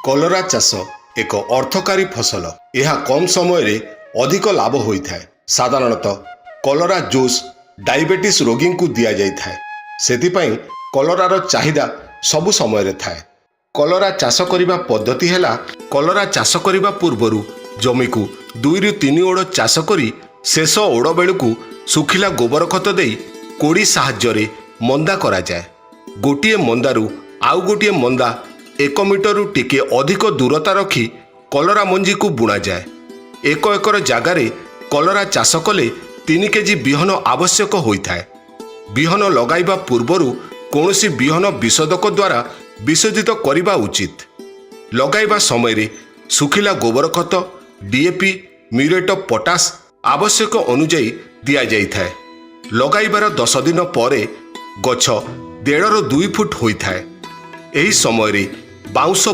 कलरा चाष एक अर्थकारी फसल। यह कम समय रे अधिक लाभ होता है। साधारणतः कलरा जूस डायबिटीज रोगी को दि जाए। सेतिपाई कलरार चाहिदा सबु समय रे थाए। कलरा चाष करिबा पद्धति हैला, कलरा चाष करिबा पूर्वरु जमी को 2 ରୁ 3 ओड़ चाष करी शेष ओड़ बेलू सुखिला गोबर खत देई कोड़ी साहाय्य मंदा करा जाए। गोटिए मंदारू आउ गोटिए मंदा 1 मीटर टिके अधिक दूरता रखी कलरा मंजी को बुणा जाए। 1 एकर जगार कलरा चाष कले 3 केजी बिहन आवश्यक होता है। बिहन लगाइबा पूर्वरु कौनसी बिहन विशोधक द्वारा विशोधित करने उचित। लगाइबा समय रे सुखिला गोबर खत, डीएपी, म्यूरेट ऑफ पोटास आवश्यक अनुଯାयी दिया जाइଥାଏ। लगाइबार 10 दिन पर गछ 1.5 ରୁ 2 फुट होता है। एही समय रे बाउंस